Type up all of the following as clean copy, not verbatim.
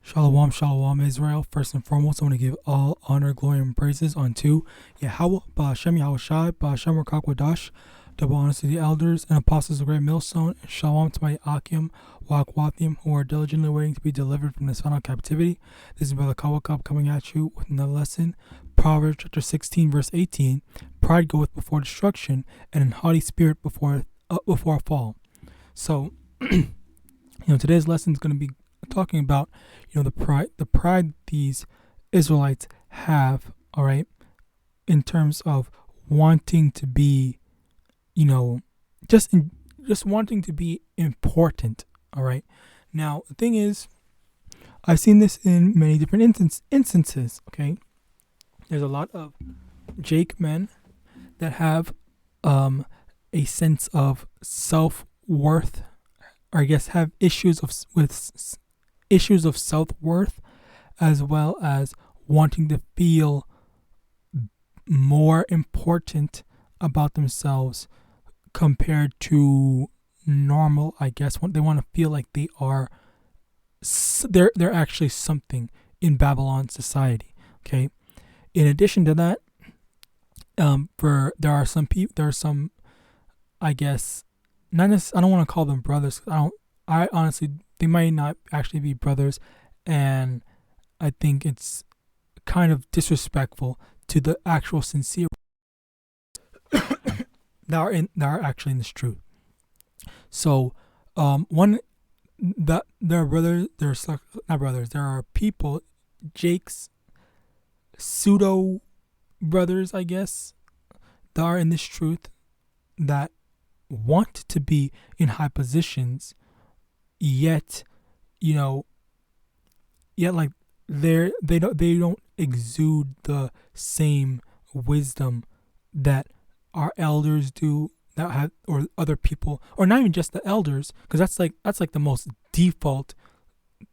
Shalom, shalom, Israel. First and foremost, I want to give all honor, glory, and praises unto YAHAWAH, BAHASHEM, YAHAWASHI, BAHASHEM, WCGUERKIEJEJKKVUKEFHIUVGYJGUKERIHU. Double honors to the elders and apostles of the great millstone, and shalom to my AHPARYAM, YAHAWADH, who are diligently waiting to be delivered from this final captivity. This is Brother Kawakab coming at you with another lesson. Proverbs chapter 16, verse 18. Pride goeth before destruction, and an haughty spirit before a fall. So, today's lesson is going to be talking about, the pride these Israelites have, all right, in terms of wanting to be, just wanting to be important, all right. Now, the thing is, I've seen this in many different instances, okay. There's a lot of Jake men that have a sense of self-worth, or I guess have issues with issues of self-worth, as well as wanting to feel more important about themselves compared to normal, I guess. They want to feel like they are they're actually something in Babylon society, okay. In addition to that, there are some, I guess, not necessarily, I don't want to call them brothers. I honestly, they might not actually be brothers, and I think it's kind of disrespectful to the actual sincere that are actually in this truth. So, there are brothers. There's not brothers. There are people, Jake's pseudo brothers, I guess, that are in this truth that want to be in high positions, yet like they don't exude the same wisdom that our elders do, that have, or other people, or not even just the elders, because that's like the most default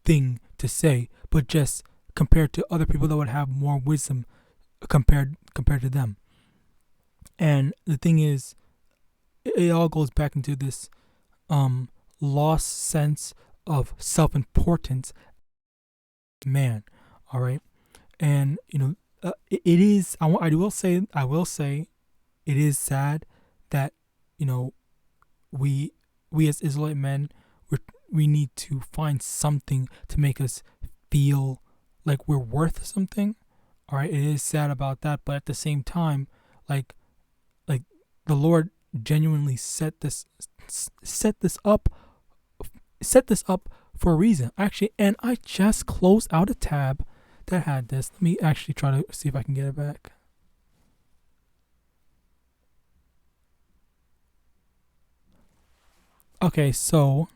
thing to say, but just compared to other people that would have more wisdom compared to them. And the thing is, it all goes back into this lost sense of self-importance, man. All right, and it is. I will say, it is sad that we as Israelite men, we need to find something to make us feel like we're worth something. All right, it is sad about that, but at the same time, like the Lord genuinely set this up for a reason, actually. And I just closed out a tab that had this. Let me actually try to see if I can get it back. Okay, so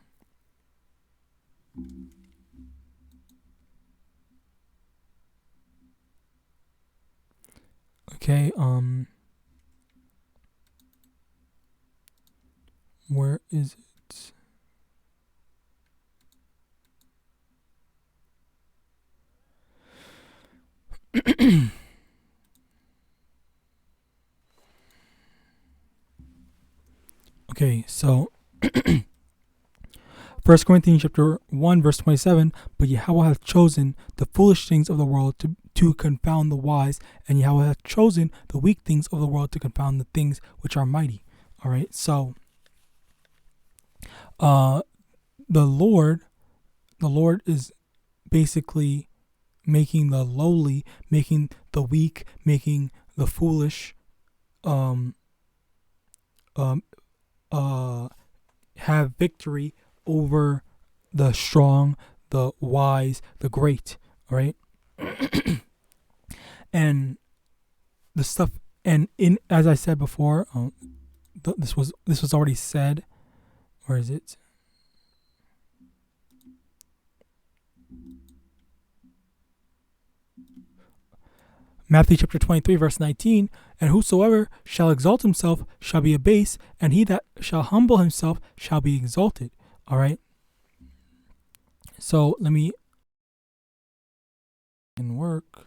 where is it? Okay, so 1 Corinthians chapter 1 verse 27, but Yahweh hath chosen the foolish things of the world to confound the wise, and Yahweh hath chosen the weak things of the world to confound the things which are mighty. All right, so the Lord is basically making the lowly, making the weak, making the foolish have victory over the strong, the wise, the great. All right. And the stuff, and in, as I said before, this was already said. Where is it? Matthew chapter 23 verse 19, and whosoever shall exalt himself shall be abased, and he that shall humble himself shall be exalted. All right. So let me work.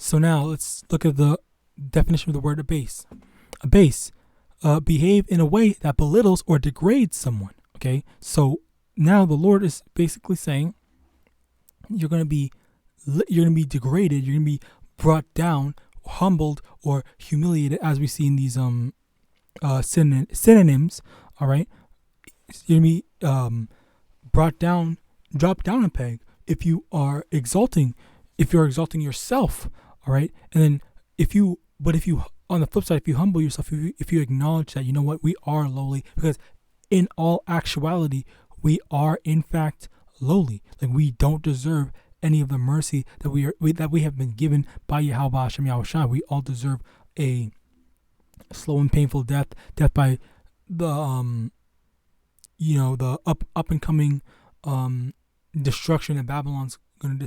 So now let's look at the definition of the word abase. behave in a way that belittles or degrades someone. Okay, so now the Lord is basically saying you're going to be degraded, you're going to be brought down, humbled, or humiliated, as we see in these synonyms. All right, you're going to be brought down, dropped down a peg if you're exalting yourself. All right, and then if you on the flip side, if you humble yourself, if you acknowledge that, you know what, we are lowly, because in all actuality we are in fact lowly. Like, we don't deserve any of the mercy that we have been given by YAHAWAH and YAHAWASHI. We all deserve a slow and painful death by the the up and coming destruction that Babylon's going to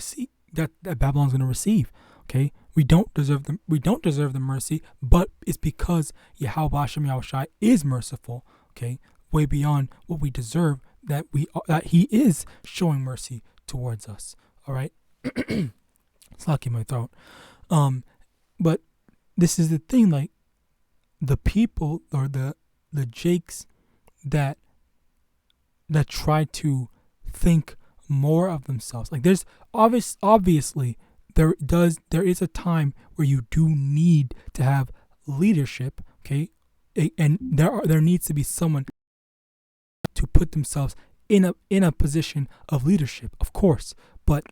receive. Okay, we don't deserve the mercy, but it's because YAHAWAH and YAHAWASHI is merciful. Okay, way beyond what we deserve, that He is showing mercy towards us. All right, it's lucky in my throat. But this is the thing, like, the people or the Jakes that try to think more of themselves. Like, there's obviously there is a time where you do need to have leadership. Okay, and there needs to be someone to put themselves in a position of leadership, of course. But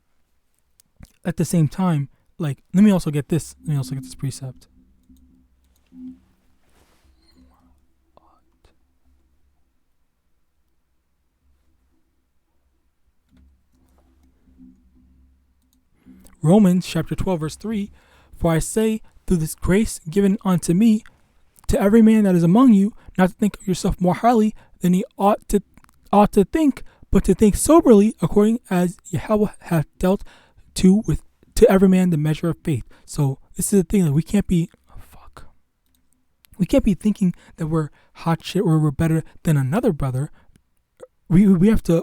at the same time, like, let me also get this precept. Romans chapter 12 verse 3, for I say, through this grace given unto me, to every man that is among you, not to think of yourself more highly than he ought to think, but to think soberly, according as Yahweh hath dealt to every man the measure of faith. So this is the thing, that we can't be thinking that we're hot shit or we're better than another brother. We have to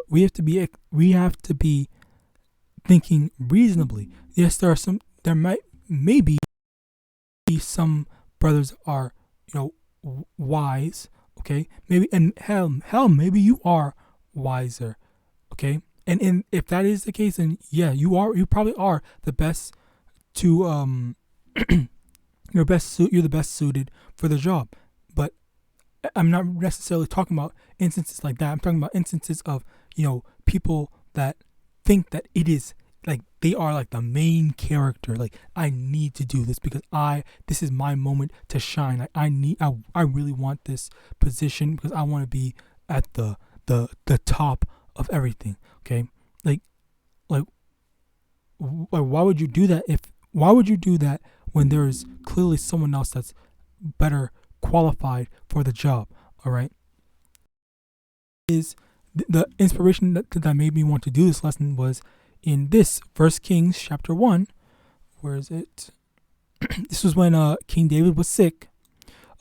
be thinking reasonably. Yes, there may be some brothers are, wise. Okay, maybe, and hell, maybe you are wiser. Okay, and if that is the case, then yeah, you probably are the best to you're the best suited for the job. But I'm not necessarily talking about instances like that. I'm talking about instances of people that think that it is like they are like the main character. Like, I need to do this because this is my moment to shine. Like, I really want this position because I want to be at the top of everything. Okay, like why would you do that? Why would you do that when there is clearly someone else that's better qualified for the job? All right, is the inspiration that made me want to do this lesson was in this 1 Kings chapter 1. Where is it? This was when King David was sick.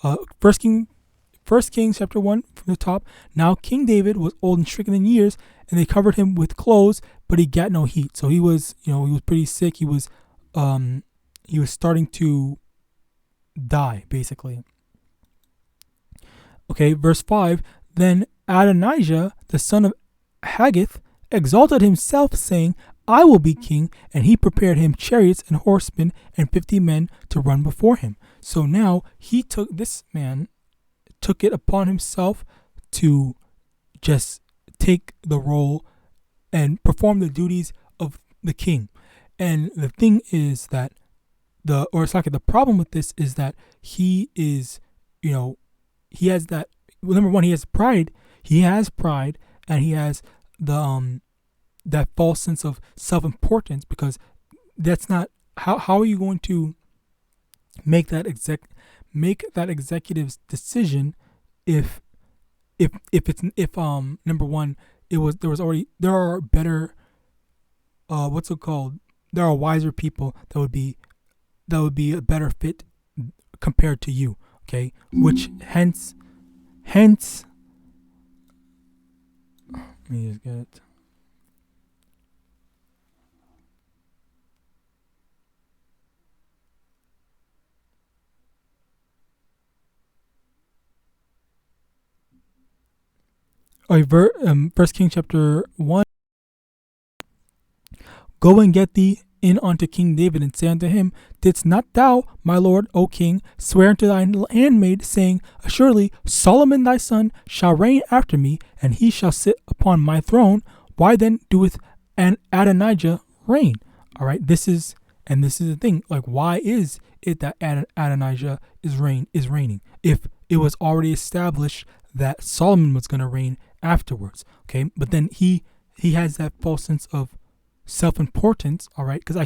1 Kings chapter 1 from the top. Now King David was old and stricken in years, and they covered him with clothes, but he got no heat. So he was pretty sick. He was starting to die, basically. Okay, verse 5. Then Adonijah, the son of Haggith, exalted himself, saying, I will be king, and he prepared him chariots and horsemen and 50 men to run before him. So now this man took it upon himself to just take the role and perform the duties of the king. And the thing is that the problem with this is that he is, he has that, well, number one, he has pride, and he has the that false sense of self-importance, because that's not how are you going to make that executive's decision if number one, there are better there are wiser people that would be a better fit compared to you. Okay, which hence let me just get it. First King chapter 1. Go and get thee in unto King David, and say unto him, Didst not thou, my lord, O king, swear unto thine handmaid, saying, Assuredly Solomon thy son shall reign after me, and he shall sit upon my throne? Why then doeth Adonijah reign? All right, this is the thing. Like, why is it that Adonijah is reigning if it was already established that Solomon was going to reign afterwards? Okay, but then he has that false sense of self-importance. All right, because I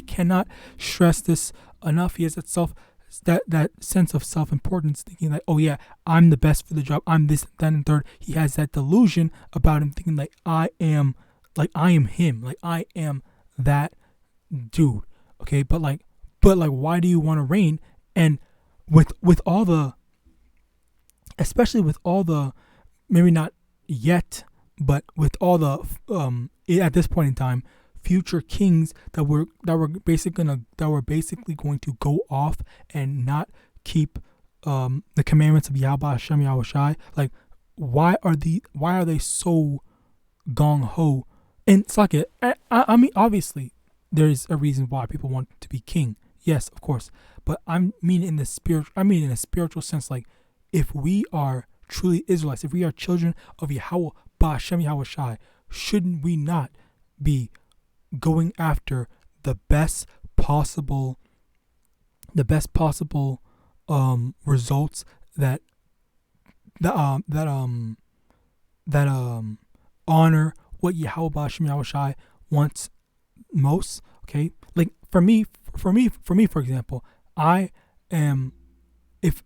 cannot stress this enough. He has that sense of self-importance, thinking like, oh yeah, I'm the best for the job, I'm this, that, and third. He has that delusion about him, thinking like I am him, like I am that dude. Okay, but why do you want to reign? And with all the, especially with all the, maybe not yet, but with all the at this point in time, future kings that were basically going to go off and not keep the commandments of Yahweh Hashem Yahawashi, like why are they so gung ho? And it's like I mean, obviously there's a reason why people want to be king. Yes, of course. But I mean in a spiritual sense, like if we are truly Israelites, if we are children of Yahweh Hashem Yahawashi, shouldn't we not be going after the best possible results that honor what Yahweh Hashem Yahawashi wants most? Okay, like for me, for example, I am, if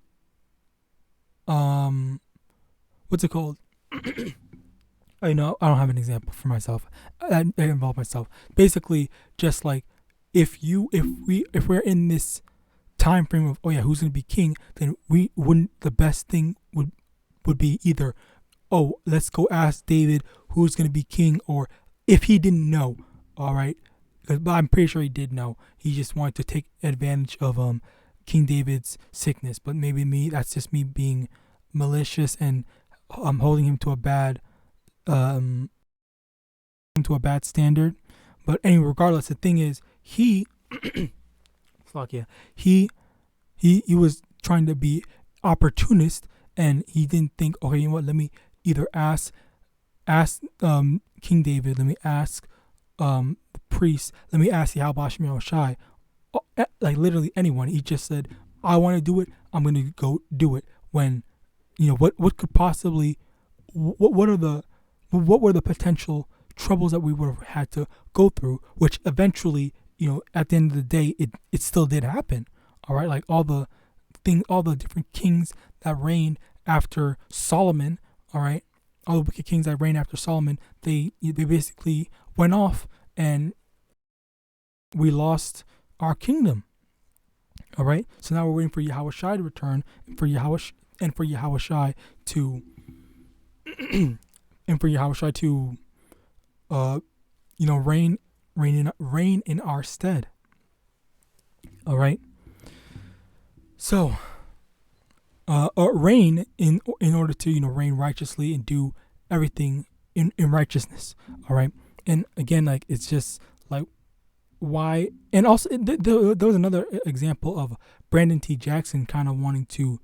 what's it called? I know I don't have an example for myself. I involve myself. Basically, just like if we're in this time frame of, oh yeah, who's gonna be king, then the best thing would be either, oh, let's go ask David who's gonna be king, or if he didn't know, all right, but I'm pretty sure he did know. He just wanted to take advantage of King David's sickness. But maybe that's just me being malicious and holding him to a bad standard. But anyway, regardless, the thing is, he was trying to be opportunist, and he didn't think, okay, you know what, let me either ask King David, let me ask the priest, let me ask Yahweh Hashem Yahawashi, like literally anyone. He just said, I want to do it, I'm going to go do it. When, you know, what could possibly, what were the potential troubles that we would have had to go through, which eventually, you know, at the end of the day, it still did happen. All right, like all the different kings that reigned after Solomon, all right, all the wicked kings that reigned after Solomon, they basically went off, and we lost our kingdom. All right, so now we're waiting for Yahawashi to return, and for Yahawashi to and for Yahawashi to you know, reign in our stead. All right, so reign in order to, you know, reign righteously and do everything in righteousness. All right, and again, like, it's just like, why? And also there was another example of Brandon T. Jackson kind of wanting to,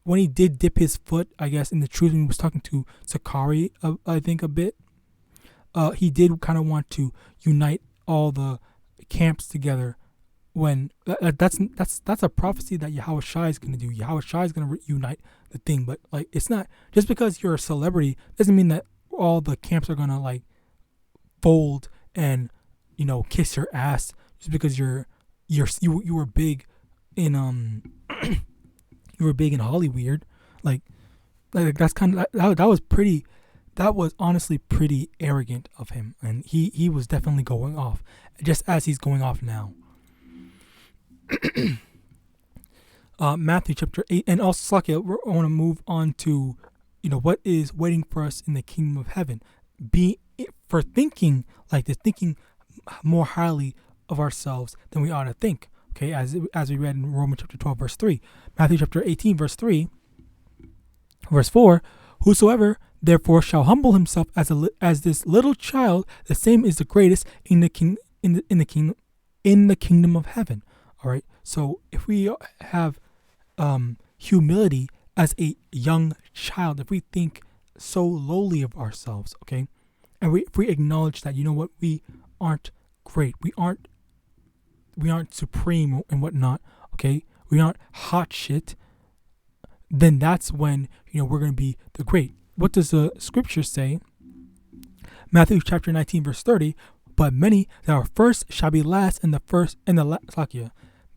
when he did dip his foot, I guess, in the truth, when he was talking to Sakari, I think a bit, he did kind of want to unite all the camps together. When that's a prophecy that Yahawashi is going to do. Yahawashi is going to unite the thing, but like, it's not just because you're a celebrity doesn't mean that all the camps are going to like fold and, you know, kiss your ass just because you were big in you were big in Hollywood. Like that's kind of that was honestly pretty arrogant of him, and he was definitely going off, just as he's going off now. Matthew chapter 8, and also, I want to move on to, you know, what is waiting for us in the kingdom of heaven. For thinking like this, thinking more highly of ourselves than we ought to think. Okay, as we read in Romans chapter 12 verse 3, Matthew chapter 18 verse 3. Verse 4, whosoever therefore shall humble himself as this little child, the same is the greatest in the kingdom of heaven. All right. So if we have humility as a young child, if we think so lowly of ourselves, okay, and if we acknowledge that, you know what, we aren't great, we aren't supreme and whatnot, okay, we aren't hot shit, then that's when, you know, we're going to be the great. What does the scripture say? Matthew chapter 19 verse 30, but many that are first shall be last, and the first and the last.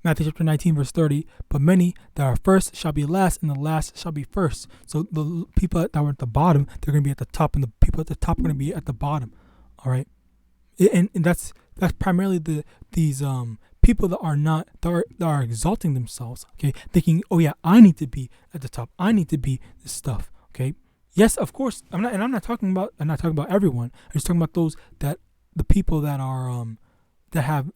Matthew chapter 19 verse 30, but many that are first shall be last, and the last shall be first. So the people that were at the bottom, they're going to be at the top, and the people at the top are going to be at the bottom. All right, and that's primarily these people that are exalting themselves, okay, thinking, oh yeah, I need to be at the top, I need to be this stuff, okay. Yes, of course, I'm not talking about everyone. I'm just talking about the people that are that have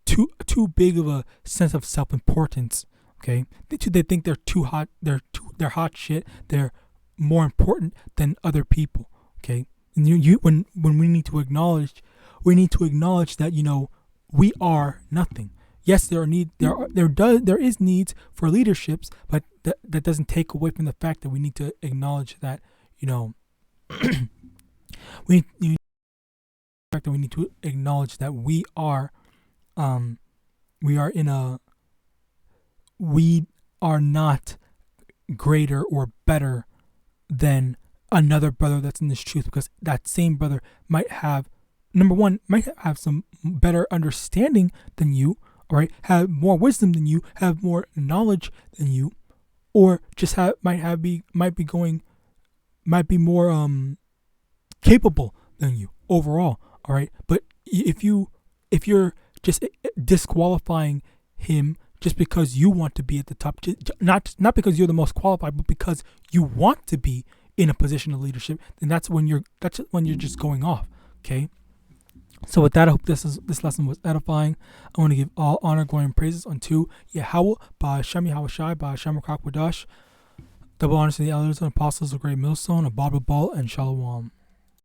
too big of a sense of self-importance, okay. They think they're too hot, they're hot shit, they're more important than other people, okay. And when we need to acknowledge that, you know, we are nothing. Yes, there is needs for leaderships, but that doesn't take away from the fact that we need to acknowledge that, you know, we need to acknowledge that we are not greater or better than another brother that's in this truth, because that same brother might have some better understanding than you, all right, have more wisdom than you, have more knowledge than you, or just might be more capable than you overall, all right. But if you're just disqualifying him just because you want to be at the top, not because you're the most qualified, but because you want to be in a position of leadership, then that's when you're just going off, okay. So with that, I hope this lesson was edifying. I want to give all honor, glory, and praises unto YAHAWAH, BA'Hashem, YAHAWASHI, BA'Hashem, WCGUERkiejejkhkvukefhiuvgyjgukerihu. Double honors to the elders and apostles of Great Millstone, of Bible and Shalom.